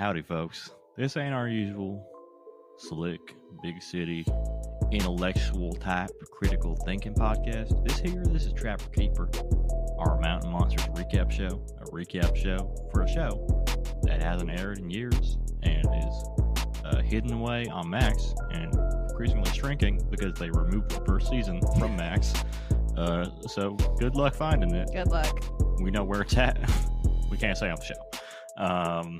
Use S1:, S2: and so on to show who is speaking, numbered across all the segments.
S1: Howdy, folks. This ain't our usual slick, big city, intellectual type critical thinking podcast. This is Trapper Keeper, our Mountain Monsters recap show. A recap show for a show that hasn't aired in years and is hidden away on Max and increasingly shrinking because they removed the first season from Max. So good luck finding it.
S2: Good luck.
S1: We know where it's at. We can't say on the show.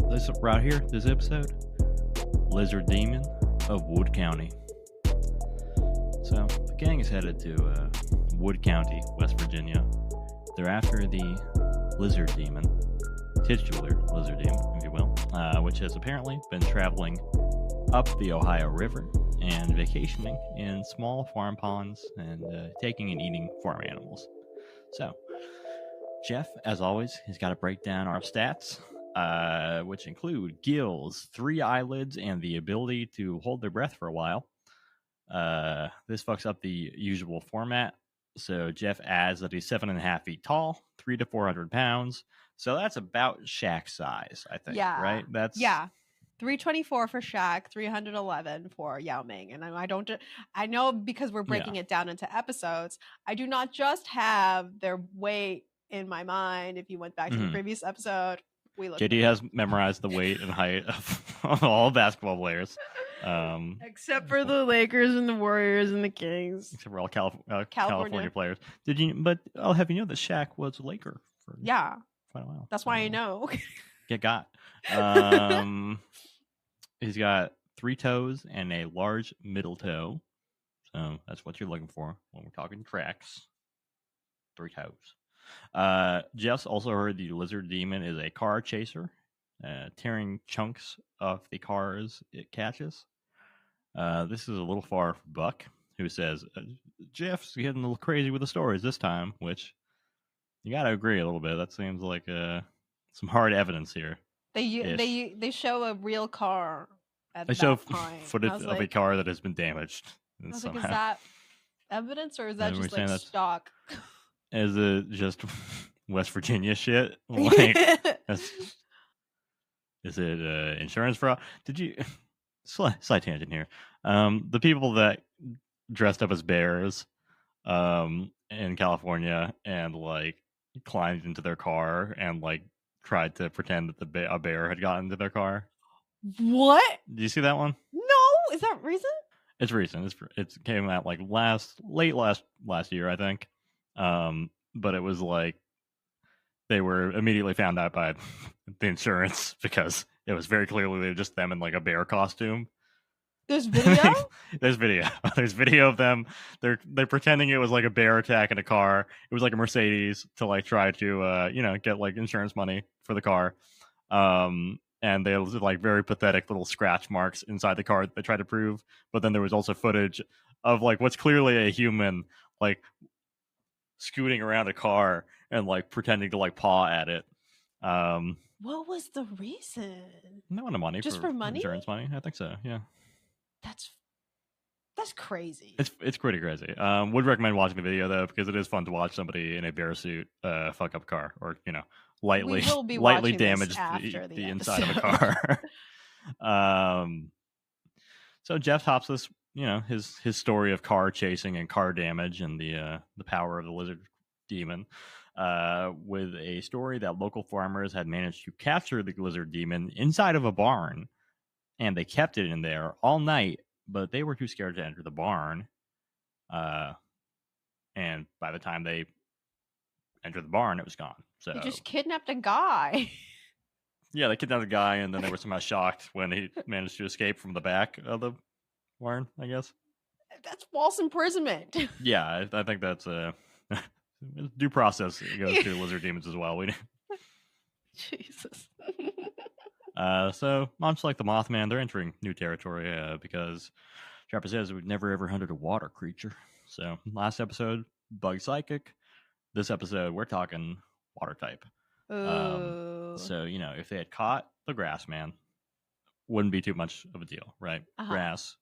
S1: This right here, this episode, Lizard Demon of Wood County. So the gang is headed to Wood County, West Virginia. They're after the Lizard Demon, titular Lizard Demon, if you will, which has apparently been traveling up the Ohio River and vacationing in small farm ponds and taking and eating farm animals. So Jeff, as always, has got to break down our stats, which include gills, 3 eyelids, and the ability to hold their breath for a while. This fucks up the usual format. So Jeff adds that he's 7.5 feet tall, 300 to 400 pounds. So that's about Shaq size, I think.
S2: Yeah.
S1: Right? That's
S2: 324 for Shaq, 311 for Yao Ming. And I know because we're breaking it down into episodes, I do not just have their weight in my mind. If you went back to the previous episode,
S1: JD has memorized the weight and height of all basketball players.
S2: Except for the Lakers and the Warriors and the Kings.
S1: Except for all California players. Did you? But I'll have you know that Shaq was a Laker for quite a while.
S2: That's why I know.
S1: Get got. He's got 3 toes and a large middle toe. So that's what you're looking for when we're talking tracks. 3 toes. Jeff's also heard the Lizard Demon is a car chaser, tearing chunks of the cars it catches. This is a little far for Buck, who says, Jeff's getting a little crazy with the stories this time, which you got to agree a little bit. That seems like some hard evidence here.
S2: They show a real car at
S1: they
S2: that
S1: show
S2: point.
S1: footage of a car that has been damaged.
S2: I was like, is that evidence or is that just like stock?
S1: Is it just West Virginia shit? Like, is it insurance fraud? Did you... Slight tangent here. The people that dressed up as bears in California and like climbed into their car and like tried to pretend that a bear had gotten into their car.
S2: What?
S1: Did you see that one?
S2: No, is that recent?
S1: It's recent. It came out like late last year, I think. But it was like they were immediately found out by the insurance because it was very clearly just them in like a bear costume.
S2: There's video?
S1: There's video. There's video of them. They're pretending it was like a bear attack in a car. It was like a Mercedes to like try to get like insurance money for the car. And they was like very pathetic little scratch marks inside the car that they tried to prove. But then there was also footage of like what's clearly a human like scooting around a car and like pretending to like paw at it.
S2: What was the reason?
S1: No amount of money.
S2: Just for money?
S1: Insurance money? I think so, yeah.
S2: That's crazy.
S1: It's pretty crazy. Would recommend watching the video though, because it is fun to watch somebody in a bear suit fuck up a car or, lightly damage the inside of a car. So Jeff hops this, his story of car chasing and car damage and the power of the Lizard Demon, with a story that local farmers had managed to capture the Lizard Demon inside of a barn, and they kept it in there all night, but they were too scared to enter the barn. And by the time they entered the barn, it was gone. So
S2: they just kidnapped a guy.
S1: Yeah, they kidnapped a guy, and then they were somehow shocked when he managed to escape from the back of the barn, I guess.
S2: That's false imprisonment.
S1: Yeah, I think that's due process goes to lizard demons as well.
S2: Jesus.
S1: So much like the Mothman, they're entering new territory because Trapper says we've never ever hunted a water creature. So last episode, bug psychic. This episode, we're talking water type. So if they had caught the grass man, wouldn't be too much of a deal, right? Grass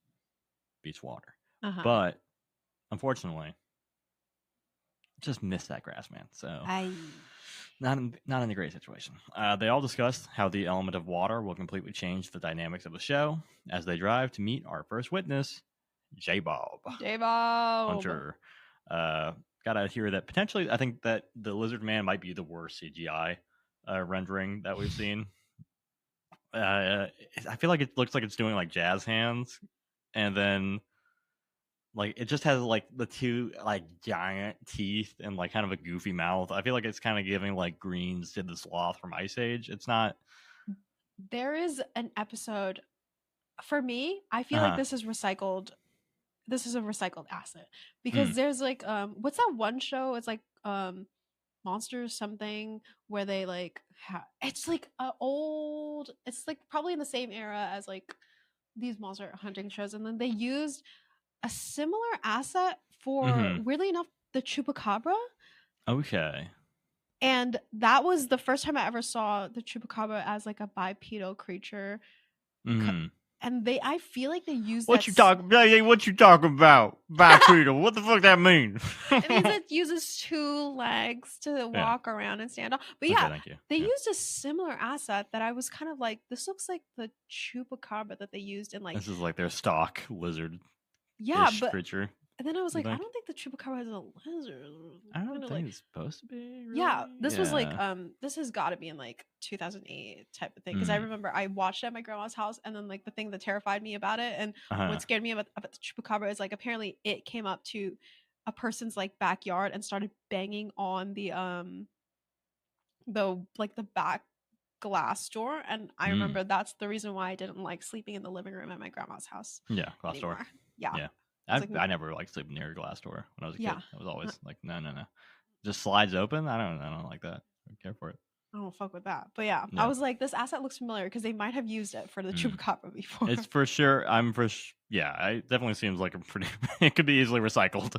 S1: beats water. But unfortunately, just missed that grass, man. So
S2: I
S1: not in a great situation. They all discussed how the element of water will completely change the dynamics of the show as they drive to meet our first witness, J-Bob
S2: J-Bob.
S1: Hunter. Gotta hear that potentially. I think that the Lizard Man might be the worst CGI rendering that we've seen. I feel like it looks like it's doing like jazz hands, and then like it just has like the two like giant teeth and like kind of a goofy mouth. I feel like it's kind of giving like Greens to the sloth from Ice Age. It's not.
S2: There is an episode for me. I feel like this is recycled. This is a recycled asset because there's like what's that one show? It's like Monsters something where they like it's like it's like probably in the same era as like these monster hunting shows, and then they used a similar asset for weirdly enough the chupacabra.
S1: Okay.
S2: And that was the first time I ever saw the chupacabra as like a bipedal creature. And I feel like they used
S1: what you talking about? Bipedal. What the fuck that mean?
S2: It means it uses two legs to walk around and stand on. But they used a similar asset that I was kind of like, this looks like the chupacabra that they used in like.
S1: This is like their stock lizard. Creature.
S2: And then I was like, I don't think the chupacabra is a lizard.
S1: I don't think it's supposed to be. Really?
S2: Yeah, this was like this has got to be in like 2008 type of thing, because I remember I watched it at my grandma's house, and then like the thing that terrified me about it and what scared me about the chupacabra is like apparently it came up to a person's like backyard and started banging on the back glass door, and I remember that's the reason why I didn't like sleeping in the living room at my grandma's house.
S1: Yeah, glass door.
S2: Yeah.
S1: I never liked sleeping near a glass door when I was a kid. I was always like, no. Just slides open? I don't like that. I don't care for it.
S2: I don't fuck with that. But yeah, I was like, this asset looks familiar because they might have used it for the chupacabra before.
S1: It's for sure. It definitely seems like a pretty. It could be easily recycled.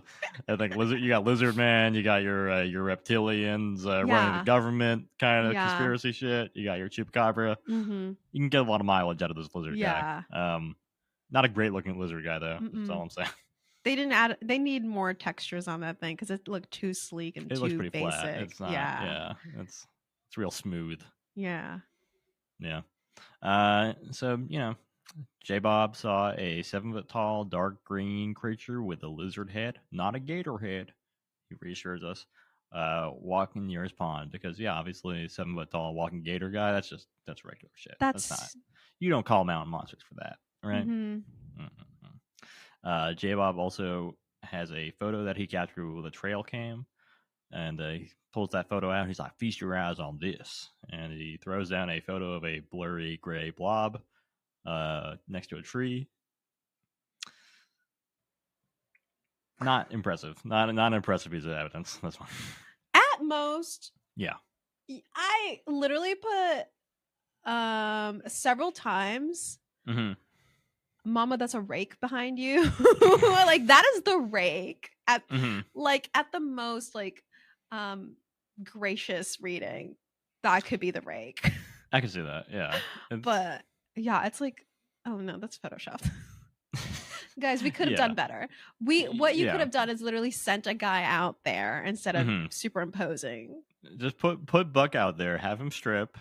S1: I think you got Lizard Man, you got your reptilians running the government kind of conspiracy shit. You got your chupacabra. You can get a lot of mileage out of this lizard guy. Not a great looking lizard guy though. That's all I'm saying.
S2: They need more textures on that thing because it looked too sleek and too basic. Flat.
S1: It's not, it's real smooth.
S2: Yeah.
S1: So J-Bob saw a 7-foot tall dark green creature with a lizard head, not a gator head. He reassures us. Walking near his pond because obviously 7-foot tall walking gator guy. That's regular shit. That's not. You don't call mountain monsters for that, right? J-Bob also has a photo that he captured with a trail cam, and he pulls that photo out. He's like, feast your eyes on this, and he throws down a photo of a blurry gray blob next to a tree. Not impressive. Not an impressive piece of evidence. That's one.
S2: At most.
S1: Yeah.
S2: I literally put several times Mama, that's a rake behind you. Like that is the rake at like at the most like gracious reading. That could be the rake.
S1: I can see that, yeah.
S2: But yeah, it's like, oh no, that's photoshopped. Guys, we could have done better. What you could have done is literally sent a guy out there instead of superimposing.
S1: Just put Buck out there, have him strip.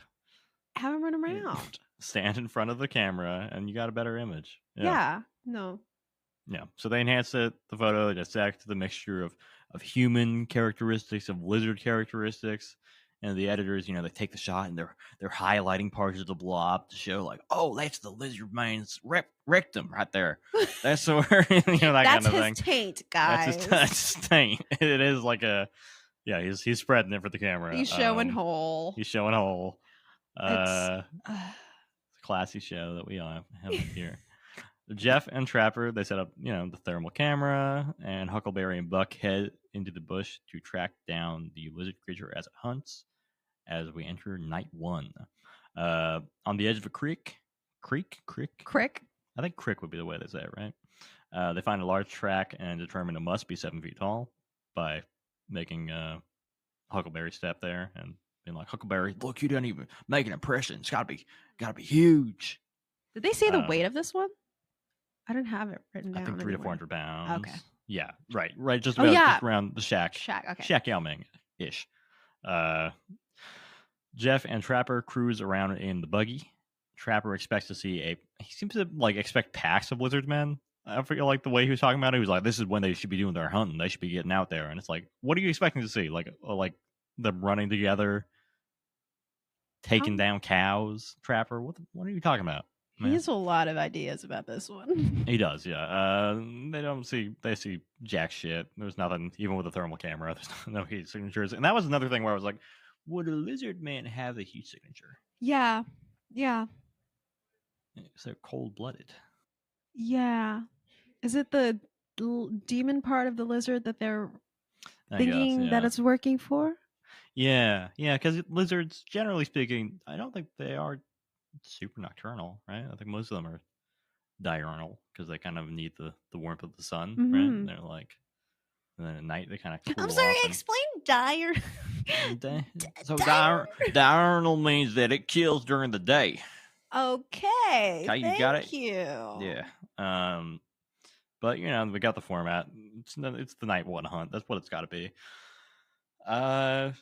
S2: Have him run around.
S1: Stand in front of the camera, and you got a better image.
S2: Yeah. No.
S1: Yeah. So they enhanced the photo. They stacked the mixture of human characteristics, of lizard characteristics, and the editors, they take the shot and they're highlighting parts of the blob to show like, oh, that's the lizard man's rectum right there. That's where that
S2: that's
S1: kind of
S2: his
S1: thing.
S2: Taint, guys.
S1: That's his taint. It is like he's spreading it for the camera.
S2: He's showing whole.
S1: He's showing whole. It's a classy show that we have here. Jeff and Trapper, they set up, the thermal camera, and Huckleberry and Buck head into the bush to track down the lizard creature as it hunts as we enter night 1. On the edge of a creek. I think crick would be the way they say it, right? They find a large track and determine it must be 7 feet tall by making Huckleberry step there and being like, Huckleberry, look, you didn't even make an impression. It's gotta be huge.
S2: Did they say the weight of this one? I didn't have it written down.
S1: I think 300 to 400 pounds.
S2: Okay.
S1: Yeah, right. Just
S2: Oh,
S1: about
S2: yeah.
S1: just around the shack.
S2: Shack, okay.
S1: Shack Yao Ming ish. Jeff and Trapper cruise around in the buggy. Trapper expects to see he seems to like expect packs of lizard men. I feel like the way he was talking about it, he was like, "This is when they should be doing their hunting. They should be getting out there." And it's like, what are you expecting to see? Like them running together, taking down cows. Trapper, what are you talking about?
S2: He has a lot of ideas about this one.
S1: He does, yeah. They see jack shit. There's nothing, even with a thermal camera. There's no heat signatures, and that was another thing where I was like, would a lizard man have a heat signature?
S2: Yeah.
S1: So cold-blooded.
S2: Yeah. Is it the demon part of the lizard that they're thinking that it's working for?
S1: Yeah, because lizards, generally speaking, I don't think they are super nocturnal, right? I think most of them are diurnal because they kind of need the warmth of the sun, right? And they're like, and then at night they kind of cool
S2: I'm sorry,
S1: off
S2: explain dire.
S1: So diurnal means that it kills during the day.
S2: Okay,
S1: you got it.
S2: You.
S1: Yeah. But we got the format. It's the night one hunt. That's what it's got to be. So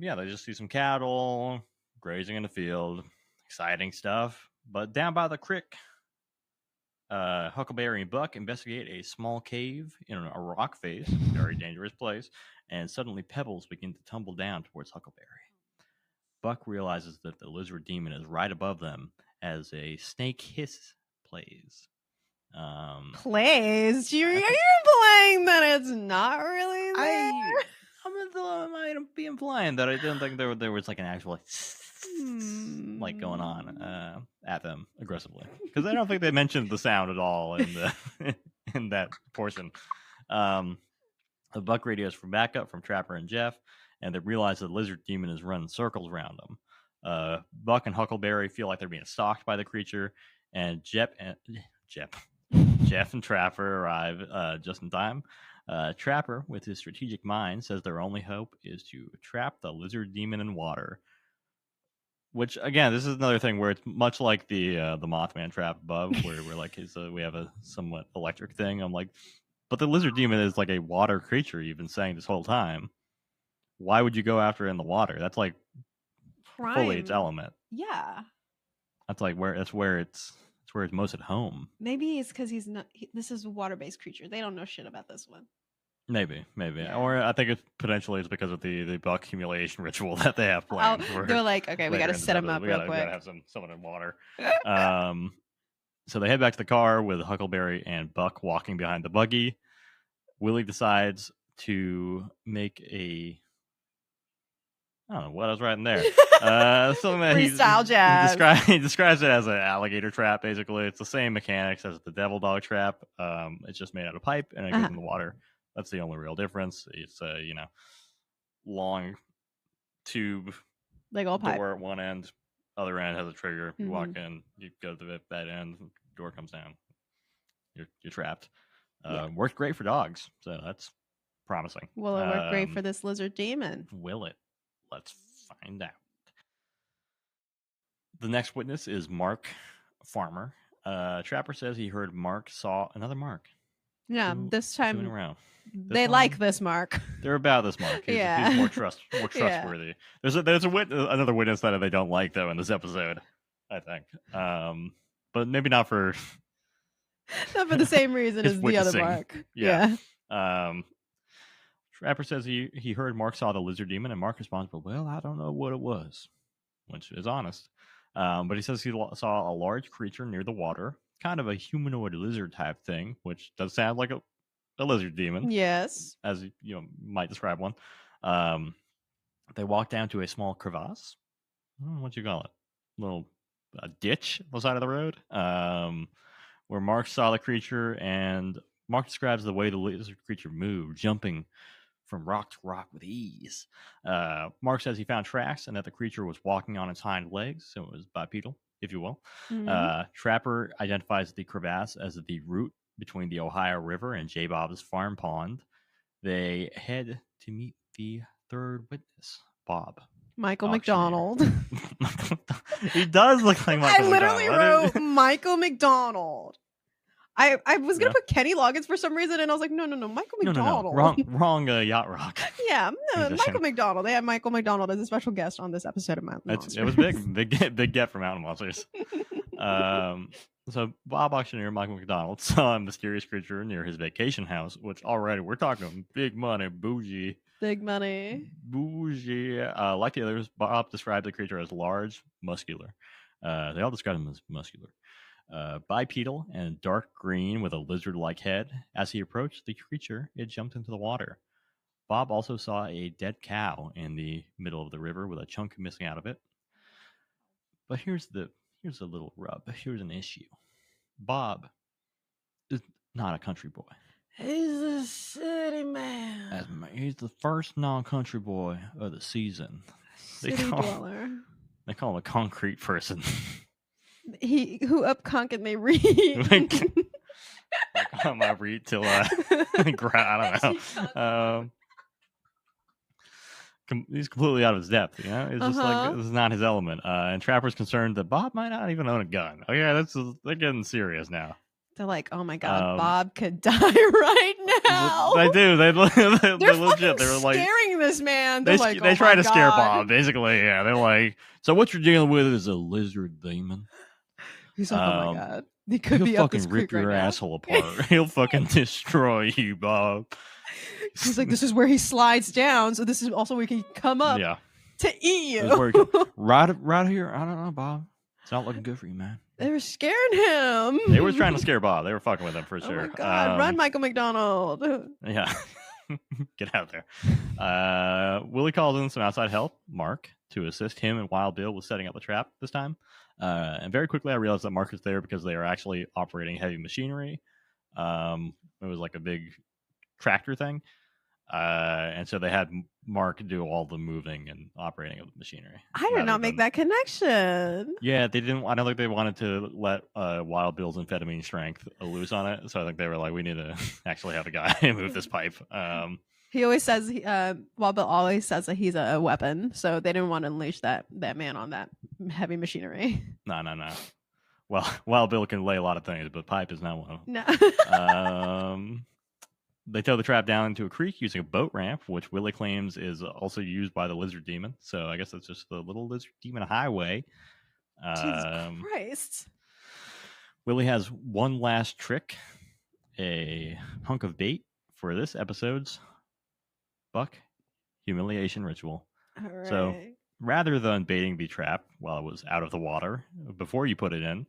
S1: yeah, they just see some cattle grazing in the field. Exciting stuff. But down by the creek, Huckleberry and Buck investigate a small cave in a rock face, very dangerous place, and suddenly pebbles begin to tumble down towards Huckleberry. Buck realizes that the lizard demon is right above them as a snake hiss plays.
S2: Plays? Are you implying that it's not really there?
S1: I might be implying that I didn't think there was like an actual like going on at them aggressively, because I don't think they mentioned the sound at all in the in that portion. The Buck radios for backup from Trapper and Jeff, and they realize the lizard demon is running circles around them. Buck and Huckleberry feel like they're being stalked by the creature, and Jeff and Trapper arrive just in time. Trapper, with his strategic mind, says their only hope is to trap the lizard demon in water. Which, again, this is another thing where it's much like the Mothman trap above, where we're like, we have a somewhat electric thing. I'm like, but the lizard demon is like a water creature. You've been saying this whole time. Why would you go after it in the water? That's like fully its element.
S2: Yeah.
S1: That's like where it's most at home.
S2: Maybe it's because this is a water-based creature. They don't know shit about this one.
S1: Maybe. Yeah. Or I think it's potentially because of the Buck humiliation ritual that they have planned.
S2: They're like, okay, we got to set him up real quick. We got to
S1: have someone in water. So they head back to the car with Huckleberry and Buck walking behind the buggy. Willie decides to make I don't know what I was writing there. Something that
S2: freestyle jazz.
S1: He describes it as an alligator trap. Basically, it's the same mechanics as the devil dog trap. It's just made out of pipe and it goes in the water. That's the only real difference. It's a long tube,
S2: like all pipe.
S1: Door at one end, other end has a trigger. You walk in, you go to that end, door comes down. You're trapped. Worked great for dogs, so that's promising.
S2: Will it work great for this lizard demon?
S1: Will it? Let's find out. The next witness is Mark Farmer. Trapper says he heard Mark saw another Mark.
S2: Yeah, this time
S1: around.
S2: They like this Mark.
S1: They're about this Mark. He's more trustworthy. There's another witness that they don't like though in this episode, I think. But maybe not for
S2: the same reason as the other Mark. Yeah.
S1: Trapper says he heard Mark saw the lizard demon, and Mark responds, "Well, I don't know what it was," which is honest. But he says he saw a large creature near the water, kind of a humanoid lizard type thing, which does sound like a lizard demon.
S2: Yes.
S1: As you might describe one. They walk down to a small crevasse. I don't know what you call it. Little ditch on the side of the road. Where Mark saw the creature, and Mark describes the way the lizard creature moved, jumping from rock to rock with ease. Mark says he found tracks and that the creature was walking on its hind legs, so it was bipedal, if you will. Trapper identifies the crevasse as the route between the Ohio River and J. Bob's farm pond. They head to meet the third witness, Bob.
S2: Michael McDonald.
S1: He does look like Michael McDonald.
S2: I literally wrote Michael McDonald. I was gonna put Kenny Loggins for some reason, and I was like, no, Michael McDonald.
S1: No. Wrong. Yacht Rock.
S2: Yeah,
S1: musician.
S2: Michael McDonald. They had Michael McDonald as a special guest on this episode of Mountain Monsters.
S1: It was big get for Mountain Monsters. So Bob auctioneer Michael McDonald saw a mysterious creature near his vacation house, which already we're talking big money, bougie.
S2: Big money.
S1: Bougie. Like the others, Bob described the creature as large, muscular. They all described him as muscular. Bipedal and dark green with a lizard-like head. As he approached the creature, it jumped into the water. Bob also saw a dead cow in the middle of the river with a chunk missing out of it. But here's the little rub. Here's an issue. Bob is not a country boy.
S2: He's a city man.
S1: He's the first non-country boy of the season.
S2: City dweller.
S1: They call him a concrete person.
S2: Who up conk and they read.
S1: Like on my read till I don't know. He's completely out of his depth, you know? It's just like, this is not his element. And Trapper's concerned that Bob might not even own a gun. Oh yeah, they're getting serious now.
S2: They're like, oh my god, Bob could die right now.
S1: They do. They're
S2: legit.
S1: They were like
S2: scaring this man.
S1: They try to scare Bob, basically. Yeah, they're like, so what you're dealing with is a lizard demon.
S2: He's like, oh my god, he could be up this
S1: fucking rip
S2: creek
S1: your
S2: right
S1: asshole apart. He'll fucking destroy you, Bob.
S2: He's like, this is where he slides down, so this is also where he can come up to eat you.
S1: Right here. I don't know, Bob. It's not looking good for you, man.
S2: They were scaring him.
S1: They were trying to scare Bob. They were fucking with him for sure.
S2: Oh my god, run, Michael McDonald.
S1: Yeah. Get out there. Willie calls in some outside help, Mark, to assist him and Wild Bill with setting up the trap this time. And very quickly I realized that Mark is there because they are actually operating heavy machinery. It was like a big tractor thing. And so they had Mark do all the moving and operating of the machinery.
S2: I did not make that connection.
S1: Yeah, they didn't. I don't think they wanted to let Wild Bill's amphetamine strength loose on it. So I think they were like, we need to actually have a guy move this pipe.
S2: He always says, Wild Bill always says that he's a weapon. So they didn't want to unleash that man on that heavy machinery.
S1: No. Well, Wild Bill can lay a lot of things, but pipe is not one of them.
S2: No.
S1: They tow the trap down into a creek using a boat ramp, which Willie claims is also used by the lizard demon. So I guess that's just the little lizard demon highway.
S2: Jesus Christ.
S1: Willie has one last trick, a hunk of bait for this episode's buck humiliation ritual.
S2: All right.
S1: So rather than baiting the trap while it was out of the water, before you put it in,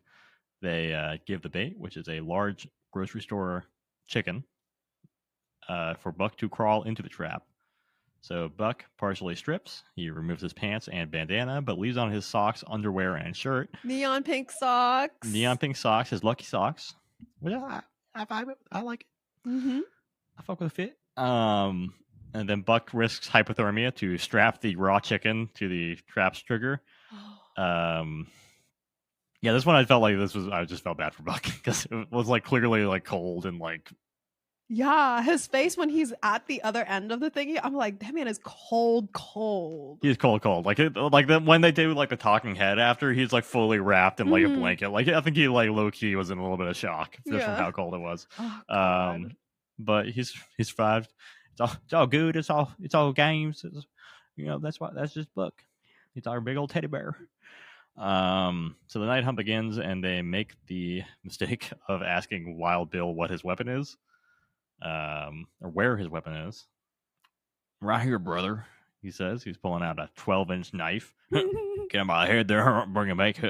S1: they give the bait, which is a large grocery store chicken, for Buck to crawl into the trap. So Buck partially strips. He removes his pants and bandana, but leaves on his socks, underwear, and shirt.
S2: Neon pink socks.
S1: His lucky socks. Well, I like it.
S2: Mm-hmm.
S1: I fuck with the fit. And then Buck risks hypothermia to strap the raw chicken to the trap's trigger. Yeah, this one I just felt bad for Buck because it was like clearly like cold and like.
S2: Yeah, his face when he's at the other end of the thingy, I'm like, that man is cold.
S1: He's cold. When they do like the talking head after, he's like fully wrapped in like a blanket. Like I think he like low key was in a little bit of shock just from how cold it was.
S2: Oh,
S1: but he's survived. It's all good. It's all games. That's just Buck. He's our big old teddy bear. So the night hunt begins, and they make the mistake of asking Wild Bill what his weapon is. Or where his weapon is. Right here, brother, he says. He's pulling out a 12-inch knife. Get him by the head there, bring him back.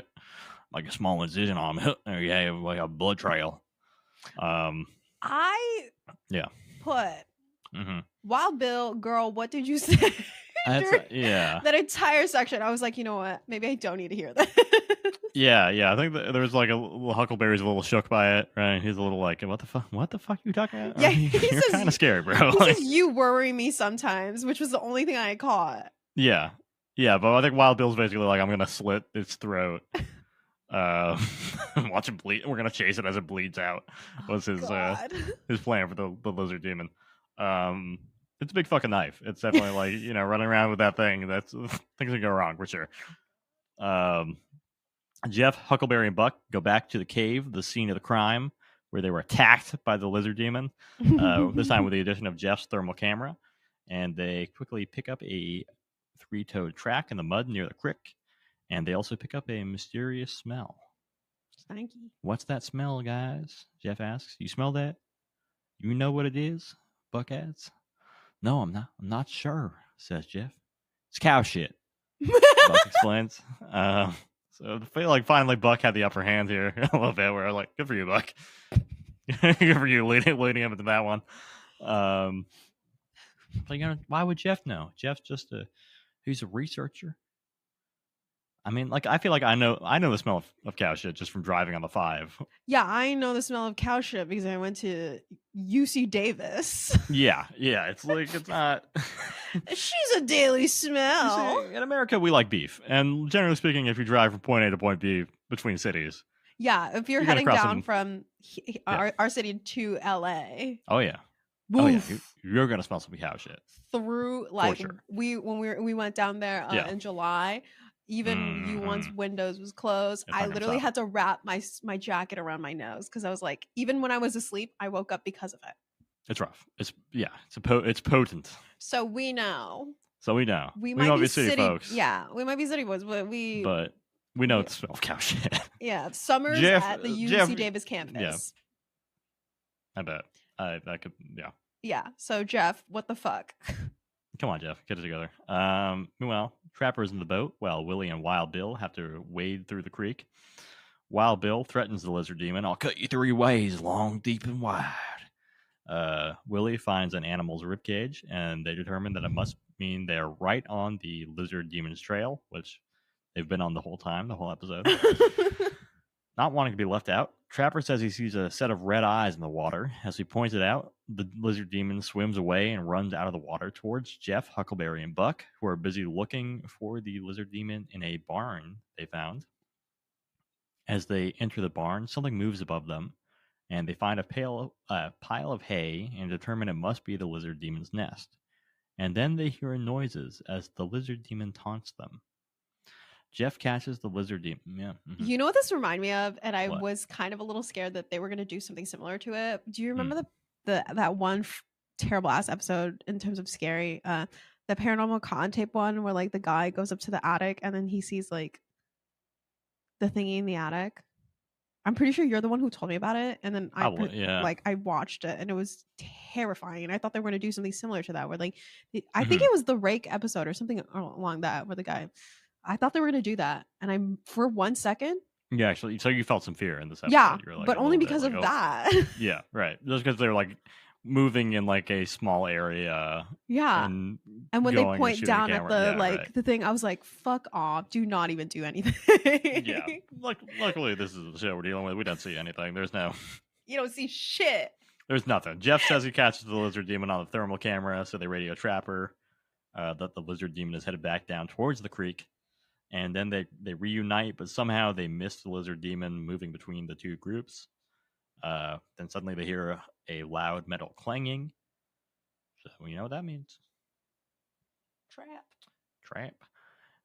S1: Like a small incision on him. There you have like a blood trail.
S2: I put Wild Bill, girl, what did you say? That entire section, I was like, you know what? Maybe I don't need to hear that.
S1: Yeah. I think there was like Huckleberry's a little shook by it, right? He's a little like, what the fuck are you talking about?
S2: Yeah,
S1: you're kind of scary, bro.
S2: He says, you worry me sometimes, which was the only thing I caught.
S1: Yeah, but I think Wild Bill's basically like, I'm gonna slit its throat. Watch it bleed. We're gonna chase it as it bleeds out. Was his plan for the lizard demon. It's a big fucking knife. It's definitely like, running around with that thing. That's things can go wrong for sure. Jeff, Huckleberry, and Buck go back to the cave, the scene of the crime. where they were attacked by the lizard demon. This time with the addition of Jeff's thermal camera, and they quickly pick up a 3-toed track in the mud near the creek, and they also pick up a mysterious smell.
S2: Stanky.
S1: What's that smell, guys? Jeff asks. You smell that? You know what it is? Buck adds. No, I'm not sure, says Jeff. It's cow shit. Buck explains. So I feel like finally Buck had the upper hand here a little bit. Where I'm like, good for you, Buck. Good for you leading him into that one. But why would Jeff know? Jeff's just he's a researcher. I mean, like, I feel like I know the smell of cow shit just from driving on the 5.
S2: Yeah, I know the smell of cow shit because I went to UC Davis.
S1: Yeah, it's like, it's not.
S2: She's a daily smell.
S1: See, in America, we like beef, and generally speaking, if you drive from point A to point B between cities,
S2: yeah, if you're heading down from our city to LA,
S1: oh yeah, you're gonna smell some cow shit
S2: through. Like, sure. when we went down there in July. Even U1's windows was closed. I literally had to wrap my jacket around my nose because I was like, even when I was asleep, I woke up because of it.
S1: It's rough. It's potent.
S2: So we know.
S1: We might be city folks.
S2: Yeah, we might be city boys, but we
S1: know the smell of cow shit.
S2: Yeah, summers at the UC Davis campus.
S1: Yeah, I bet. I could. Yeah.
S2: Yeah. So Jeff, what the fuck?
S1: Come on, Jeff, get it together. Meanwhile, Trapper's in the boat while Willie and Wild Bill have to wade through the creek. Wild Bill threatens the lizard demon. I'll cut you 3 ways, long, deep, and wide. Willie finds an animal's ribcage, and they determine that it must mean they're right on the lizard demon's trail, which they've been on the whole episode. Not wanting to be left out, Trapper says he sees a set of red eyes in the water. As he points it out, the lizard demon swims away and runs out of the water towards Jeff, Huckleberry, and Buck, who are busy looking for the lizard demon in a barn they found. As they enter the barn, something moves above them, and they find a pile of hay and determine it must be the lizard demon's nest. And then they hear noises as the lizard demon taunts them. Jeff catches the lizard demon. Yeah. Mm-hmm.
S2: You know what this reminded me of? And I was kind of a little scared that they were going to do something similar to it. Do you remember that one terrible ass episode in terms of scary? The Paranormal Con Tape one where like the guy goes up to the attic and then he sees like the thingy in the attic. I'm pretty sure you're the one who told me about it. And then I watched it and it was terrifying. And I thought they were going to do something similar to that where like, I think it was the Rake episode or something along that where the guy... I thought they were going to do that. And I'm for 1 second.
S1: Yeah, actually. So you felt some fear in this episode.
S2: Yeah,
S1: like,
S2: but only because of that.
S1: Yeah, right. Just because they're like moving in like a small area.
S2: Yeah. And when they point down at the thing, I was like, fuck off. Do not even do anything.
S1: Yeah. Luckily, this is the show we're dealing with. We don't see anything. There's no...
S2: You don't see shit.
S1: There's nothing. Jeff says he catches the lizard demon on the thermal camera, so they radio Trapper that the lizard demon is headed back down towards the creek. And then they reunite, but somehow they miss the lizard demon moving between the two groups. Then suddenly they hear a loud metal clanging. So you know what that means. Trap.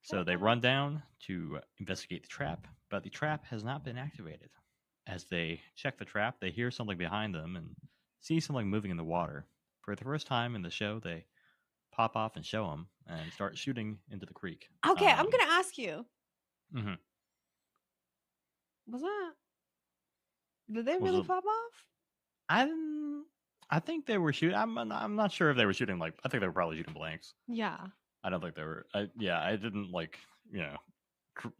S1: So they run down to investigate the trap, but the trap has not been activated. As they check the trap, they hear something behind them and see something moving in the water. For the first time in the show, they pop off and show them and start shooting into the creek.
S2: Okay, I'm gonna ask you.
S1: Mm-hmm.
S2: Was that? Did they really pop off?
S1: I think they were shooting. I'm not sure if they were shooting like. I think they were probably shooting blanks.
S2: Yeah.
S1: I don't think they were. I didn't like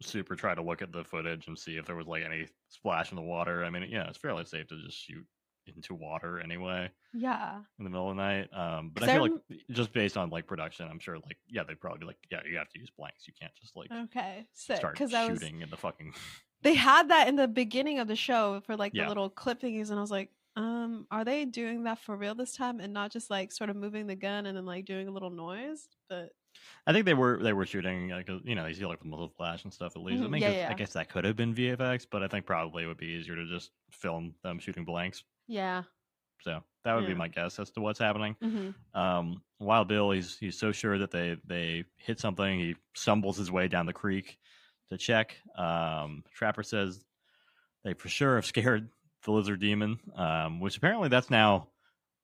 S1: super try to look at the footage and see if there was like any splash in the water. I mean, it's fairly safe to just shoot into water anyway.
S2: Yeah.
S1: In the middle of the night. But I feel like just based on like production, I'm sure like they'd probably be like, you have to use blanks. You can't just like start shooting in the fucking.
S2: They had that in the beginning of the show for like the little clip thingies, and I was like, are they doing that for real this time and not just like sort of moving the gun and then like doing a little noise? But
S1: I think they were shooting like you see like the muzzle flash and stuff at least.
S2: Mm-hmm.
S1: I guess that could have been VFX, but I think probably it would be easier to just film them shooting blanks.
S2: Yeah.
S1: So that would be my guess as to what's happening.
S2: Mm-hmm.
S1: Wild Bill, he's so sure that they hit something, he stumbles his way down the creek to check. Trapper says they for sure have scared the lizard demon, which apparently that's now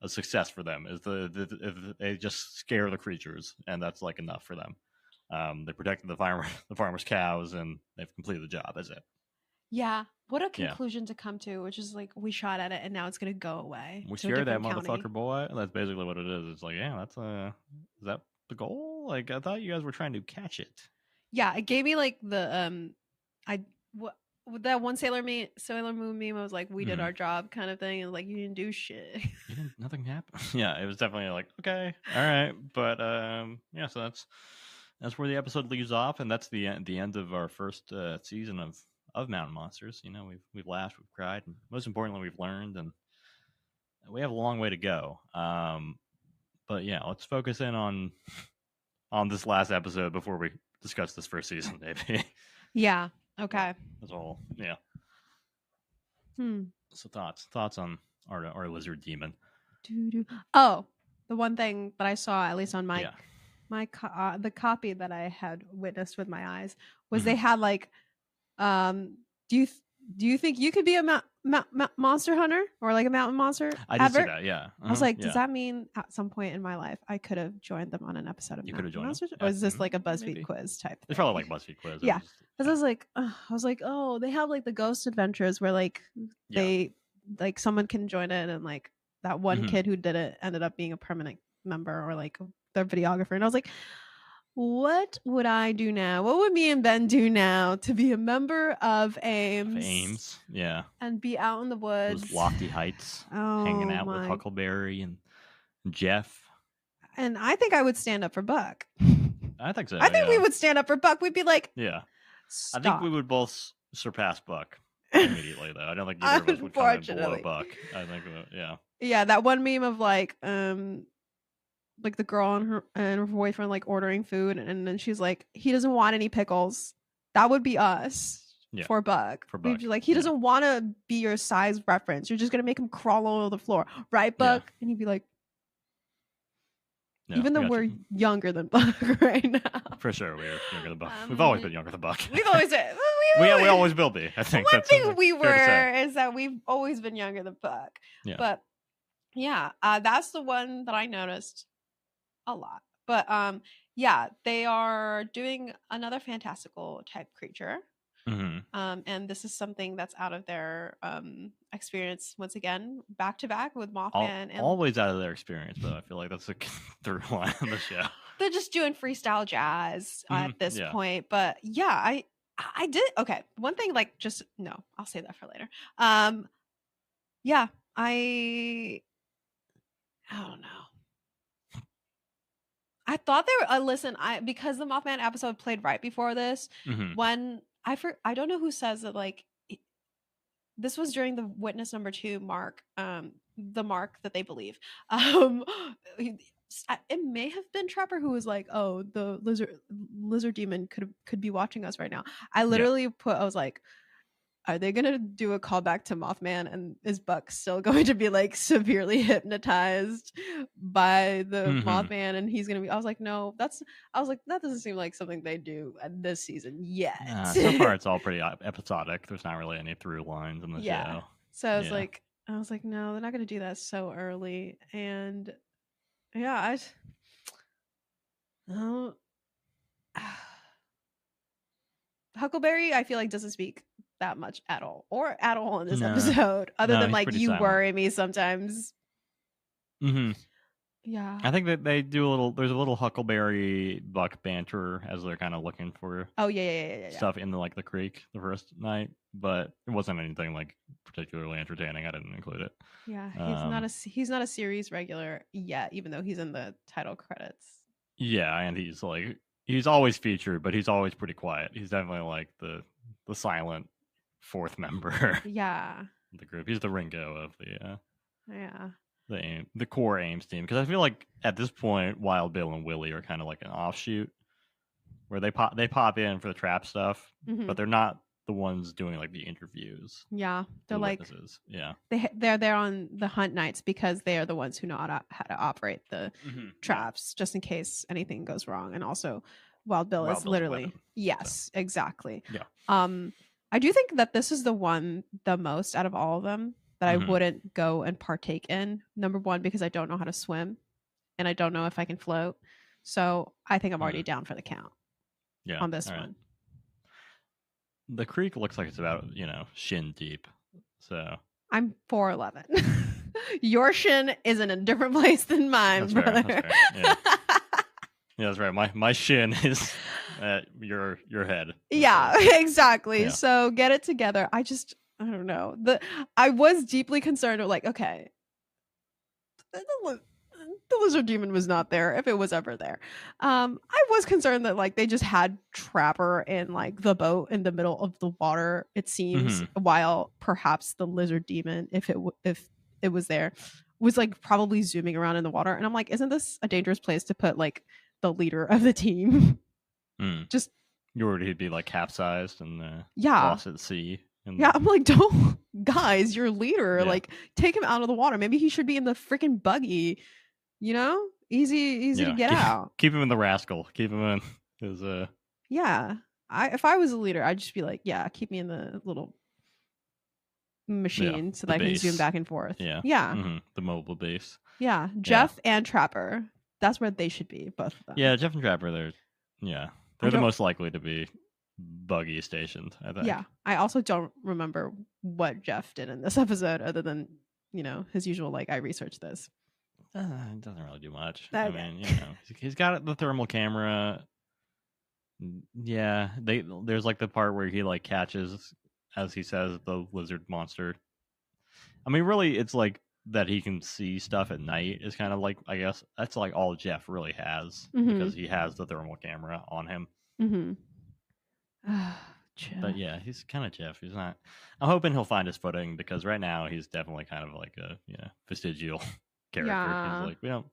S1: a success for them. Is if they just scare the creatures, and that's like enough for them. They protected the farmer's cows, and they've completed the job. That's it.
S2: Yeah. What a
S1: Yeah.
S2: conclusion to come to, which is like we shot at it and now it's gonna go away.
S1: We
S2: to a
S1: scared that
S2: different county.
S1: motherfucker boy. That's basically what it is. It's like, yeah, that's is that the goal? Like, I thought you guys were trying to catch it.
S2: Yeah, it gave me like the what that one Sailor Moon meme was like, we did our job kind of thing, and like you didn't do shit.
S1: Nothing happened. Yeah, it was definitely like, okay, all right, but yeah, so that's where the episode leaves off, and that's the end of our first season of Mountain Monsters. You know, we've laughed, we've cried, and most importantly, we've learned, and we have a long way to go. But yeah, let's focus in on this last episode before we discuss this first season, maybe.
S2: Yeah. Okay.
S1: That's all. Yeah. So thoughts on our lizard demon.
S2: Oh, the one thing that I saw, at least on my the copy that I had witnessed with my eyes, was they had like, do you think you could be a monster hunter or like a mountain monster?
S1: I did see that. Yeah.
S2: I was like, does that mean at some point in my life I could have joined them on an episode of Mountain Monsters? Or is this like a BuzzFeed quiz type thing?
S1: It's probably like BuzzFeed quiz.
S2: Yeah. Because I was like, oh, they have like the ghost adventures where like they like someone can join it, and like that one kid who did it ended up being a permanent member or like their videographer. And I was like, what would I do now? What would me and Ben do now to be a member of Ames?
S1: Yeah.
S2: And be out in the woods.
S1: Those lofty heights. Hanging out with Huckleberry and Jeff.
S2: And I think I would stand up for Buck.
S1: I think so.
S2: I think we would stand up for Buck. We'd be like,
S1: stop. I think we would both surpass Buck immediately, though. I don't think either of us would come in below Buck. I think,
S2: yeah, that one meme of like the girl and her boyfriend like ordering food, and then she's like, he doesn't want any pickles. That would be us for Buck. We'd be like, he doesn't want to be your size reference. You're just gonna make him crawl all over the floor, right, Buck? And he'd be like, even though we're younger than Buck right now.
S1: For sure, we're younger than Buck. We've always been younger than Buck.
S2: We've always been.
S1: We always will be. I think
S2: one thing we were is that we've always been younger than Buck. Yeah. But yeah, that's the one that I noticed a lot. But yeah, they are doing another fantastical type creature. And this is something that's out of their experience once again, back to back with Mothman. And
S1: always out of their experience, though. I feel like that's the through line on the show.
S2: They're just doing freestyle jazz at this point. But yeah, I did okay. One thing, like, just no, I'll say that for later. Yeah, I don't know. I thought they were listen, because the Mothman episode played right before this, when I don't know who says that, like, this was during the witness number 2 mark, the mark that they believe. It may have been Trapper who was like, oh, the lizard demon could be watching us right now. I literally I was like, are they gonna do a callback to Mothman, and is Buck still going to be like severely hypnotized by the Mothman, and he's gonna be? I was like, that doesn't seem like something they do this season yet.
S1: So far, it's all pretty episodic. There's not really any through lines in the show.
S2: So I was like, no, they're not gonna do that so early. And yeah, Huckleberry, I feel like doesn't speak that much at all in this episode, other than like you silent. Worry me sometimes. Yeah,
S1: I think that they do there's a little Huckleberry Buck banter as they're kind of looking for stuff in the creek the first night, but it wasn't anything like particularly entertaining. I didn't include it.
S2: Yeah, he's not a series regular yet, even though he's in the title credits.
S1: Yeah, and he's always featured, but he's always pretty quiet. He's definitely like the silent fourth member.
S2: Yeah,
S1: the group. He's the Ringo of the core Ames team, because I feel like at this point Wild Bill and Willie are kind of like an offshoot where they pop in for the trap stuff, but they're not the ones doing like the interviews.
S2: Yeah, they're like
S1: witnesses. Yeah,
S2: they're there on the hunt nights because they are the ones who know how to operate the traps just in case anything goes wrong. And also Wild Bill is literally exactly.
S1: Yeah.
S2: I do think that this is the one the most out of all of them that I wouldn't go and partake in. Number one, because I don't know how to swim and I don't know if I can float. So I think I'm already down for the count on this one.
S1: The creek looks like it's about, shin deep. So
S2: I'm 4'11". Your shin is in a different place than mine,
S1: that's
S2: brother.
S1: Fair. Yeah. Yeah, that's right. My shin is at your head.
S2: Yeah, exactly. Yeah. So get it together. I don't know. I was deeply concerned. Like, okay, the lizard demon was not there if it was ever there. I was concerned that like they just had Trapper in like the boat in the middle of the water. It seems while perhaps the lizard demon, if it was there, was like probably zooming around in the water. And I'm like, isn't this a dangerous place to put like the leader of the team? Just
S1: he'd be like capsized and lost at sea.
S2: I'm like, don't, guys, your leader, like take him out of the water. Maybe he should be in the freaking buggy. Easy to get out.
S1: Keep him in the rascal. Keep him in his
S2: Yeah. If I was a leader, I'd just be like, yeah, keep me in the little machine so that I can zoom back and forth.
S1: Yeah. The mobile base.
S2: Yeah. Jeff and Trapper. That's where they should be, both of them.
S1: Yeah, Jeff and Trapper, they're the most likely to be buggy stationed, I think.
S2: Yeah. I also don't remember what Jeff did in this episode other than, his usual, like, I researched this.
S1: It doesn't really do much. Okay. I mean, he's got the thermal camera. Yeah, there's like the part where he like catches, as he says, the lizard monster. I mean, really, it's like that he can see stuff at night is kind of like, I guess that's like all Jeff really has because he has the thermal camera on him. But yeah, he's kind of Jeff. He's not. I'm hoping he'll find his footing because right now he's definitely kind of like a vestigial character.
S2: Yeah.
S1: He's like, we don't.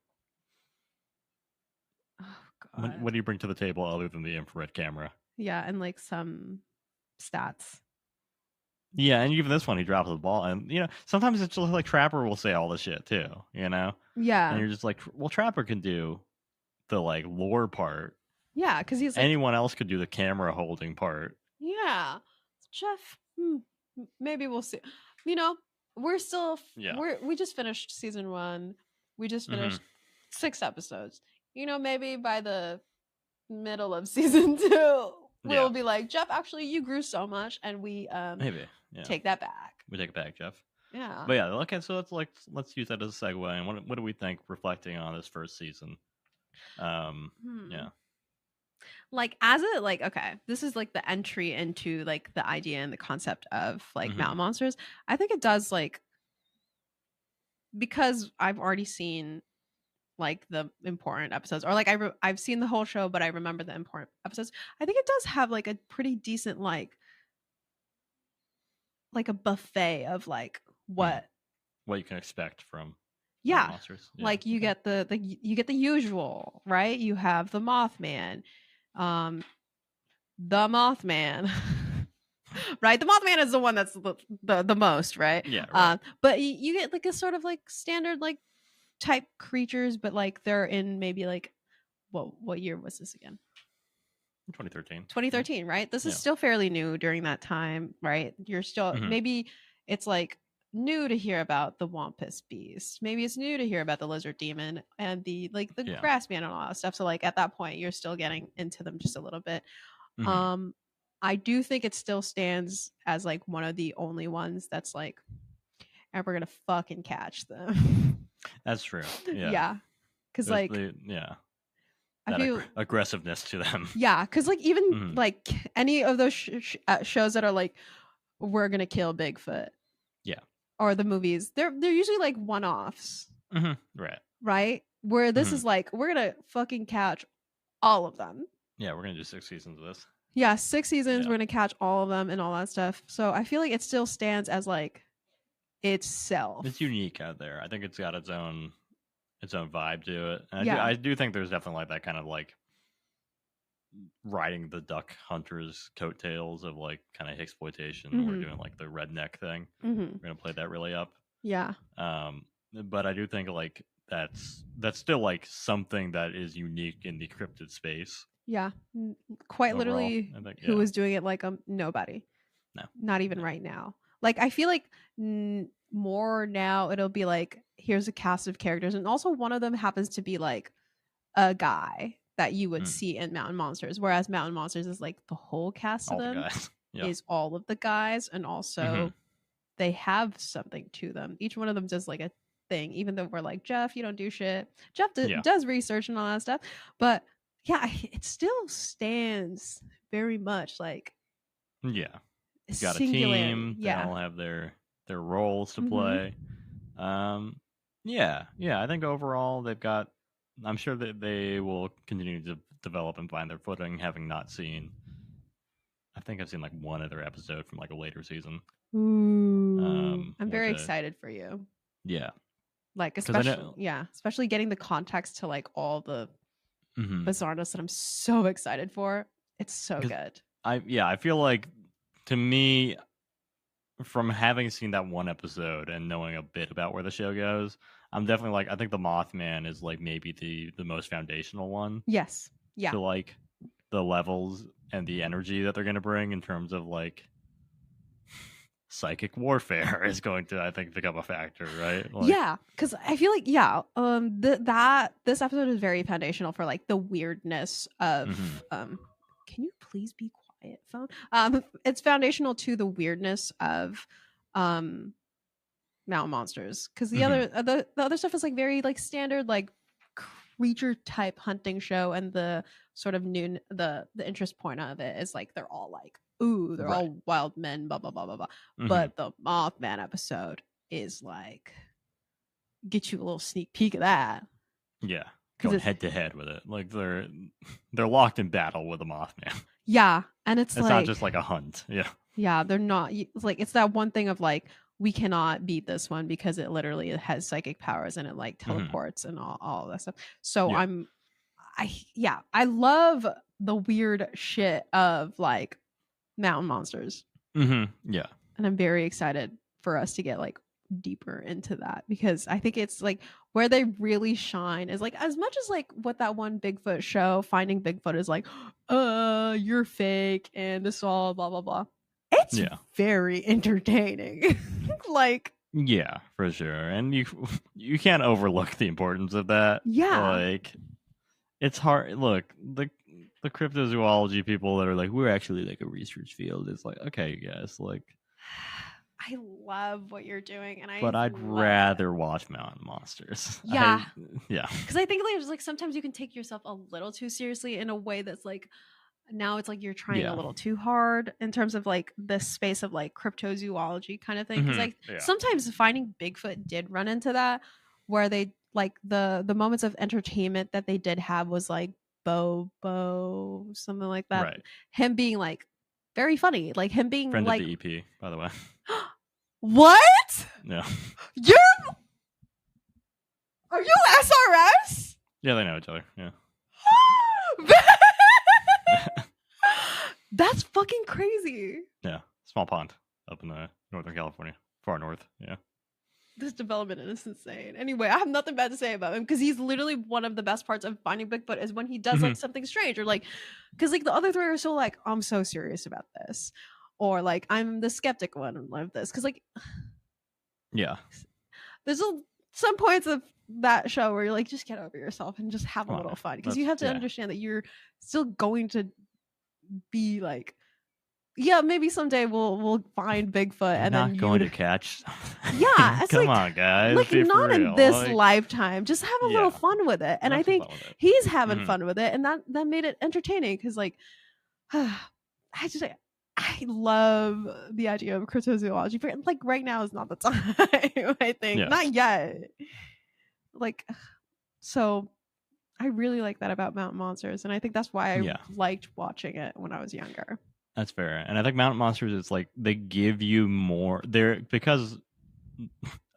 S1: Oh God. What do you bring to the table other than the infrared camera?
S2: Yeah, and like some stats.
S1: Yeah, and even this one, he drops the ball, and sometimes it's just like Trapper will say all this shit too,
S2: Yeah,
S1: and you're just like, well, Trapper can do the like lore part.
S2: Yeah, because he's like,
S1: anyone else could do the camera holding part.
S2: Yeah, Jeff. Maybe we'll see. We're still. We just finished season 1. We just finished 6 episodes. Maybe by the middle of season 2. We'll be like, Jeff, actually, you grew so much, and we
S1: maybe
S2: take that back.
S1: We take it back, Jeff.
S2: Yeah.
S1: But yeah, okay. So let's use that as a segue. And what do we think reflecting on this first season? Yeah.
S2: Like as it like okay, this is like the entry into like the idea and the concept of like mountain monsters. I think it does like because I've already seen like the important episodes or like I've seen the whole show but I remember the important episodes. I think it does have like a pretty decent like a buffet of like what
S1: you can expect from
S2: monsters. Like you get you get the usual, right? You have the Mothman, the Mothman. Right, the Mothman is the one that's the most, right?
S1: Yeah, right.
S2: But you get like a sort of like standard like type creatures, but like they're in maybe like what year was this again?
S1: 2013,
S2: right? This is still fairly new during that time, right? You're still maybe it's like new to hear about the Wampus Beast. Maybe it's new to hear about the Lizard Demon and the Grass Man and all that stuff. So like at that point, you're still getting into them just a little bit. I do think it still stands as like one of the only ones that's like, and we're gonna fucking catch them.
S1: That's true. Yeah.
S2: Yeah. Because like
S1: I feel aggressiveness to them.
S2: Yeah, because like even like any of those shows that are like we're gonna kill Bigfoot.
S1: Yeah.
S2: Or the movies, they're usually like one-offs. Right. Where this is like we're gonna fucking catch all of them.
S1: Yeah, we're gonna do 6 seasons of this.
S2: Yeah, 6 seasons. We're gonna catch all of them and all that stuff. So I feel like it still stands as like itself.
S1: It's unique out there. I think it's got its own vibe to it. And I do think there's definitely like that kind of like riding the duck hunters coattails of like kind of exploitation. We're doing like the redneck thing. We're gonna play that really up.
S2: Yeah.
S1: But I do think like that's still like something that is unique in the cryptid space.
S2: Yeah, quite overall, literally. Who was doing it like nobody?
S1: No,
S2: not even right now. Like I feel like more now it'll be like here's a cast of characters, and also one of them happens to be like a guy that you would see in Mountain Monsters, whereas Mountain Monsters is like the whole cast of
S1: All the
S2: them
S1: guys. Yeah.
S2: is all of the guys, and also they have something to them. Each one of them does like a thing, even though we're like, Jeff, you don't do shit. Jeff does research and all that stuff, but yeah, it still stands very much like
S1: Yeah. You've got a team.
S2: Yeah.
S1: They all have their roles to play. Yeah. I think overall they've got. I'm sure that they will continue to develop and find their footing, having not seen. I think I've seen like one other episode from like a later season.
S2: Ooh, I'm very excited for you.
S1: Yeah,
S2: like especially getting the context to like all the bizarreness that I'm so excited for. It's so good.
S1: I feel like, to me, from having seen that one episode and knowing a bit about where the show goes, I'm definitely like, I think the Mothman is like maybe the most foundational one.
S2: Yes. Yeah.
S1: To like the levels and the energy that they're going to bring in terms of like psychic warfare is going to, I think, become a factor, right? Like,
S2: yeah, because I feel like this episode is very foundational for like the weirdness of can you please be quiet, phone? It's foundational to the weirdness of Mountain Monsters, because the other stuff is like very like standard like creature type hunting show, and the sort of the interest point of it is like they're all like, ooh, they're all wild men, blah blah blah blah blah. But the Mothman episode is like, get you a little sneak peek of that.
S1: Yeah, going head to head with it, like they're locked in battle with a Mothman.
S2: Yeah, and it's like,
S1: not just like a hunt.
S2: Yeah, they're not. It's like, it's that one thing of like, we cannot beat this one because it literally has psychic powers and it like teleports and all that stuff. So I love the weird shit of like Mountain Monsters.
S1: Yeah,
S2: and I'm very excited for us to get like deeper into that, because I think it's like where they really shine is like, as much as like what that one Bigfoot show, Finding Bigfoot, is like, you're fake and this all blah blah blah. It's very entertaining. Like,
S1: yeah, for sure. And you can't overlook the importance of that.
S2: Yeah,
S1: like, it's hard. Look, the cryptozoology people that are like, we're actually like a research field. It's like, okay, you guys, like,
S2: I love what you're doing, and
S1: I'd rather watch Mountain Monsters.
S2: Yeah,
S1: because
S2: I think like sometimes you can take yourself a little too seriously in a way that's like, now it's like you're trying a little too hard in terms of like this space of like cryptozoology kind of thing. Because like sometimes Finding Bigfoot did run into that, where they like the moments of entertainment that they did have was like Bobo, something like that.
S1: Right.
S2: Him being like very funny, like him being
S1: friend
S2: like
S1: of the EP, by the way.
S2: What?
S1: Yeah.
S2: Are you SRS?
S1: Yeah, they know each other. Yeah.
S2: That's fucking crazy.
S1: Yeah, small pond up in Northern California, far north. Yeah.
S2: This development is insane. Anyway, I have nothing bad to say about him, because he's literally one of the best parts of Finding Bigfoot is when he does like something strange, or like, because like the other three are so like, I'm so serious about this, or like, I'm the skeptic one of this, because like,
S1: yeah,
S2: there's some points of that show where you're like, just get over yourself and just have a little fun, because you have to understand that you're still going to be like, yeah, maybe someday we'll find Bigfoot, and
S1: not
S2: then
S1: going to catch.
S2: Yeah, it's
S1: come
S2: like,
S1: on, guys,
S2: like not in this lifetime. Just have a little fun with it, and I think he's having fun with it, and that made it entertaining. Because like, I love the idea of cryptozoology, but like right now is not the time. I think not yet. Like, so I really like that about Mountain Monsters, and I think that's why I liked watching it when I was younger.
S1: That's fair. And I think Mountain Monsters, it's like they give you more there because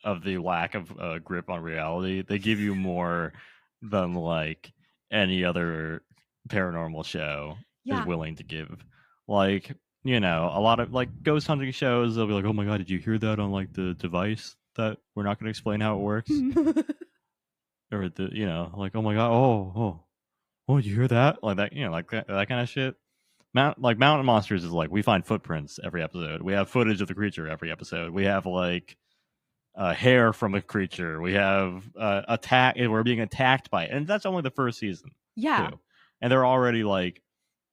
S1: of the lack of grip on reality. They give you more than like any other paranormal show is willing to give. Like, a lot of like ghost hunting shows, they'll be like, oh my god, did you hear that on like the device that we're not going to explain how it works? Or like, oh my god, oh, did you hear that? Like that, like that kind of shit. Mountain Monsters is like we find footprints every episode. We have footage of the creature every episode. We have like hair from a creature. We have attack. We're being attacked by it, and that's only the first season.
S2: Yeah.
S1: Too. And they're already like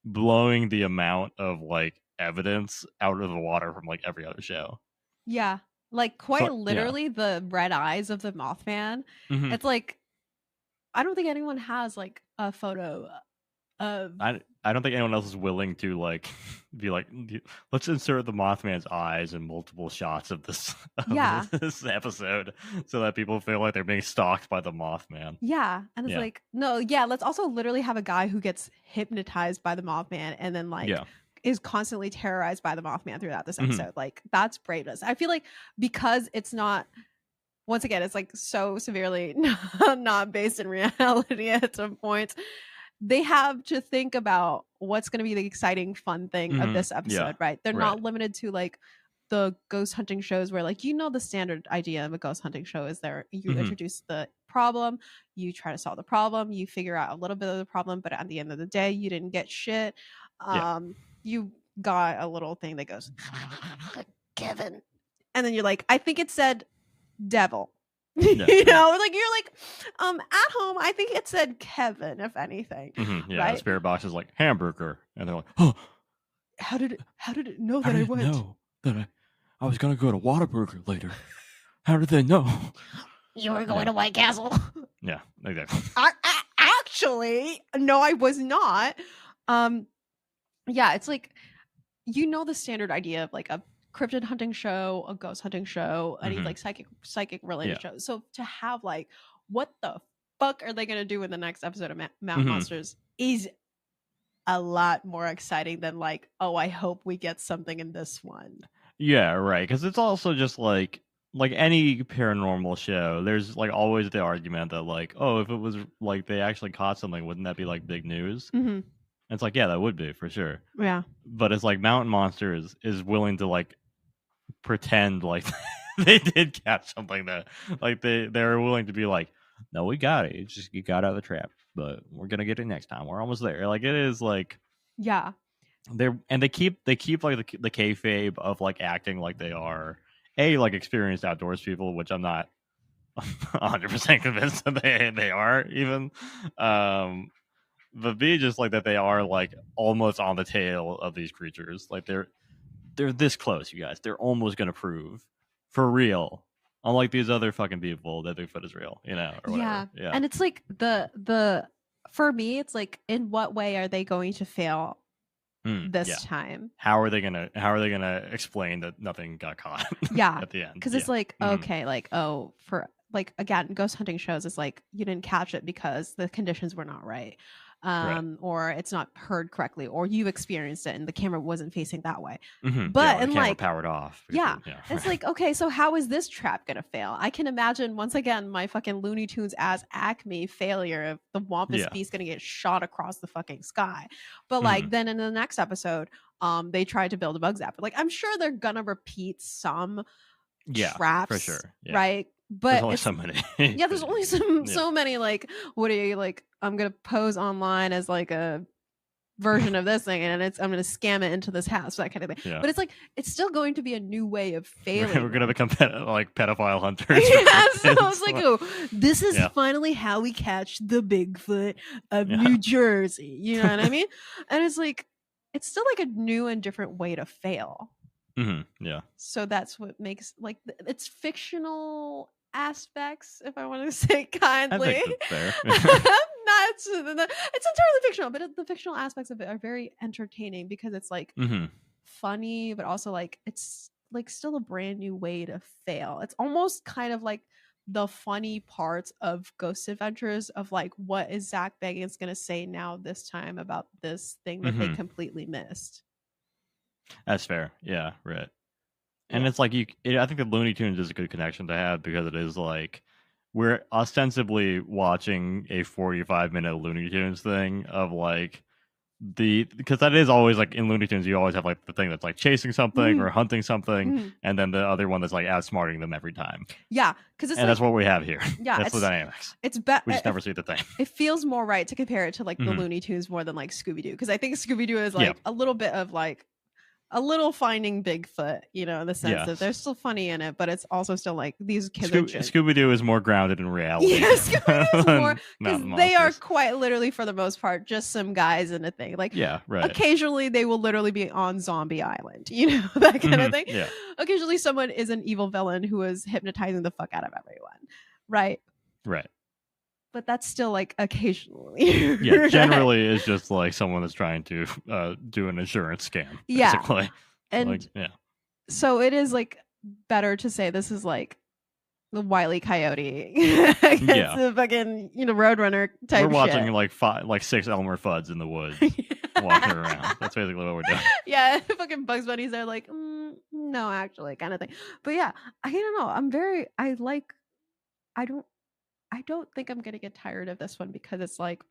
S1: blowing the amount of like evidence out of the water from like every other show.
S2: Yeah. Like quite literally the red eyes of the Mothman.
S1: Mm-hmm.
S2: It's like I don't think anyone has like a photo of
S1: I don't think anyone else is willing to like be like, let's insert the Mothman's eyes in multiple shots of this this episode so that people feel like they're being stalked by the Mothman.
S2: Yeah. And it's like, no, yeah, let's also literally have a guy who gets hypnotized by the Mothman and then like is constantly terrorized by the Mothman throughout this episode. Mm-hmm. Like that's braveness. I feel like because it's not, once again, it's like so severely not based in reality at some points. They have to think about what's going to be the exciting, fun thing of this episode, right? They're not limited to like the ghost hunting shows where like, the standard idea of a ghost hunting show is there you introduce the problem, you try to solve the problem, you figure out a little bit of the problem, but at the end of the day, you didn't get shit. You got a little thing that goes, Kevin. And then you're like, I think it said devil. Like you're like at home I think it said Kevin if anything.
S1: Right? The spirit box is like hamburger and they're like, oh,
S2: how did it know that I went?
S1: Know that I was gonna go to Whataburger later. How did they know
S2: you were going to White Castle?
S1: Yeah, exactly.
S2: Actually no, I was not. It's like the standard idea of like a cryptid hunting show, a ghost hunting show, any like psychic related show. So to have like, what the fuck are they gonna do in the next episode of Mountain Monsters is a lot more exciting than like, oh, I hope we get something in this one.
S1: Yeah, right. Because it's also just like any paranormal show, there's like always the argument that like, oh, if it was like they actually caught something, wouldn't that be like big news? Mm-hmm. It's like, yeah, that would be for sure.
S2: Yeah.
S1: But it's like Mountain Monsters is willing to like pretend like they did catch something that like they're willing to be like, no, we got it. It's just you got out of the trap, but we're gonna get it next time. We're almost there. Like it is like they keep like the kayfabe of like acting like they are like experienced outdoors people, which I'm not 100% convinced that they are even. But B, just like that they are like almost on the tail of these creatures. Like they're this close, you guys. They're almost gonna prove for real. Unlike these other fucking people that Bigfoot is real, or whatever. Yeah.
S2: And it's like the for me, it's like, in what way are they going to fail this time?
S1: How are they gonna explain that nothing got caught? At the end.
S2: Because it's like, okay, like, oh, for like, again, ghost hunting shows is like you didn't catch it because the conditions were not right. Or it's not heard correctly, or you've experienced it and the camera wasn't facing that way. But and like
S1: powered off.
S2: It's like, okay, so how is this trap gonna fail? I can imagine once again my fucking Looney Tunes as Acme failure of the Wampus Beast gonna get shot across the fucking sky. But like then in the next episode, they tried to build a bug zapper. Like I'm sure they're gonna repeat some traps,
S1: for sure,
S2: right? But
S1: there's only so many.
S2: There's only so many. Like, what are you like? I'm gonna pose online as like a version of this thing, and I'm gonna scam it into this house, that kind of thing. But it's like it's still going to be a new way of failing.
S1: We're gonna become like pedophile hunters.
S2: So I was like, oh, this is finally how we catch the Bigfoot of New Jersey. You know what I mean? And it's like it's still like a new and different way to fail.
S1: Yeah. So
S2: that's what makes like it's fictional aspects, if I want to say kindly.
S1: I think that's fair.
S2: It's entirely fictional, but the fictional aspects of it are very entertaining because it's like funny, but also like it's like still a brand new way to fail. It's almost kind of like the funny parts of Ghost Adventures of like, what is Zach Bagans gonna say now this time about this thing that they completely missed.
S1: That's fair. Yeah, right. And it's like I think the Looney Tunes is a good connection to have because it is like we're ostensibly watching a 45-minute Looney Tunes thing of like because that is always like in Looney Tunes, you always have like the thing that's like chasing something or hunting something, and then the other one that's like outsmarting them every time.
S2: Yeah, because it's
S1: and that's what we have here.
S2: Yeah,
S1: that's the dynamics.
S2: It's better.
S1: We just never see the thing.
S2: It feels more right to compare it to like the Looney Tunes more than like Scooby Doo, because I think Scooby Doo is like a little bit of like a little Finding Bigfoot, you know, in the sense that they're still funny in it, but it's also still like these kids.
S1: Scooby Doo is more grounded in reality.
S2: Yeah, Scooby Doo is more, because they are quite literally, for the most part, just some guys in a thing. Like, occasionally they will literally be on Zombie Island, you know, that kind of thing.
S1: Yeah.
S2: Occasionally someone is an evil villain who is hypnotizing the fuck out of everyone, right?
S1: Right.
S2: But that's still like occasionally.
S1: Yeah, generally it's just like someone that's trying to do an insurance scam. Basically.
S2: And
S1: like,
S2: so it is like better to say this is like the Wile E. Coyote against the fucking, you know, Roadrunner type.
S1: We're watching shit. like 6 Elmer Fuds in the woods walking around. That's basically what we're doing.
S2: Yeah, fucking Bugs Bunny's there like, no, actually, kind of thing. But yeah, I don't know. I don't think I'm gonna get tired of this one, because it's like,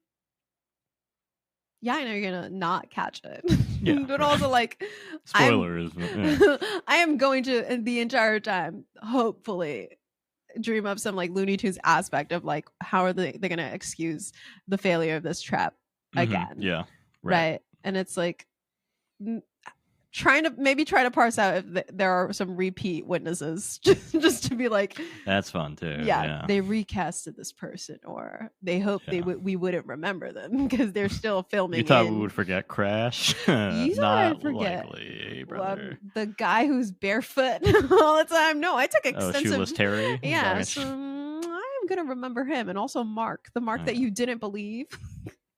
S2: yeah, I know you're gonna not catch it. Yeah, but also like,
S1: spoilers.
S2: I am going to the entire time hopefully dream up some like Looney Tunes aspect of like, how are they're gonna excuse the failure of this trap again?
S1: Yeah,
S2: right. And it's like try to parse out if there are some repeat witnesses, just to be like, that's fun too. Yeah, they recasted this person, or they hope we wouldn't remember them because they're still filming.
S1: You thought we would forget Crash?
S2: You thought I'd forget
S1: likely, brother.
S2: The guy who's barefoot all the time. No, I took extensive.
S1: Shoeless Terry.
S2: Yeah, so I'm gonna remember him, and also Mark, the Mark that you didn't believe.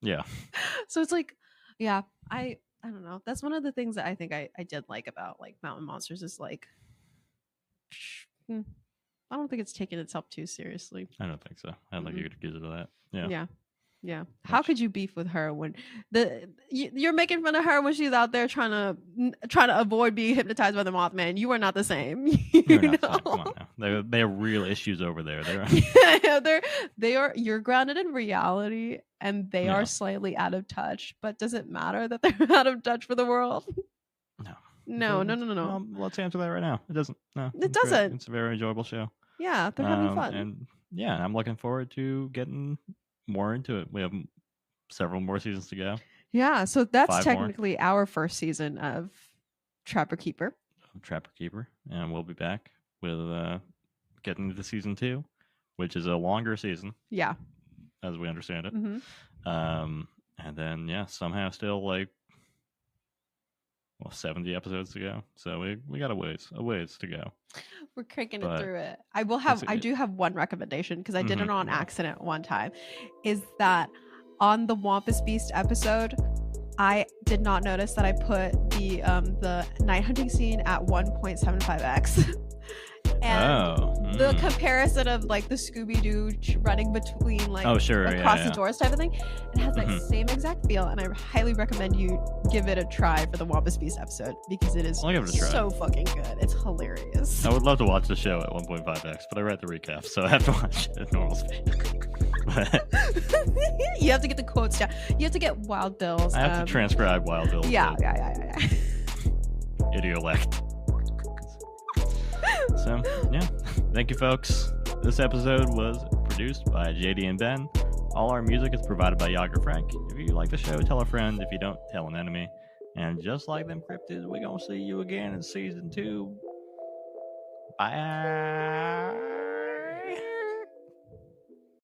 S1: Yeah.
S2: So it's like, yeah, I don't know. That's one of the things that I think I did like about like Mountain Monsters is like, I don't think it's taking itself too seriously.
S1: I don't think so. I don't think you could accuse it of that. Yeah.
S2: Yeah. How could you beef with her when you're making fun of her when she's out there trying to avoid being hypnotized by the Mothman? You are not the same.
S1: You're not the same. Come on now. They have real issues over there.
S2: They are. You're grounded in reality, and they are slightly out of touch. But does it matter that they're out of touch for the world? No.
S1: Well, let's answer that right now. It doesn't. No,
S2: it doesn't.
S1: It's a very enjoyable show.
S2: Yeah, they're having fun.
S1: And yeah, I'm looking forward to getting more into it. We have several more seasons to go.
S2: Yeah, so that's technically our first season of Trapper Keeper. And we'll be back with getting into season 2, which is a longer season. Yeah,
S1: as we understand it. And then somehow still like 70 episodes to go. So we got a ways to go.
S2: We're cranking it through it. I do have one recommendation, because I did it on accident one time, is that on the Wampus Beast episode, I did not notice that I put the night hunting scene at 1.75x. And the comparison of like the Scooby-Doo running between like across the doors type of thing, it has that same exact feel, and I highly recommend you give it a try for the Wampus Beast episode, because it is so fucking good. It's hilarious.
S1: I would love to watch the show at 1.5x, but I read the recap, so I have to watch it at normal speed.
S2: You have to get the quotes down. You have to get Wild Bill's.
S1: I have to transcribe Wild Bill's.
S2: Yeah.
S1: Idiolect. So, thank you, folks. This episode was produced by JD and Ben. All our music is provided by Yager Frank. If you like the show, tell a friend. If you don't, tell an enemy. And just like them cryptids, we're going to see you again in season 2. Bye.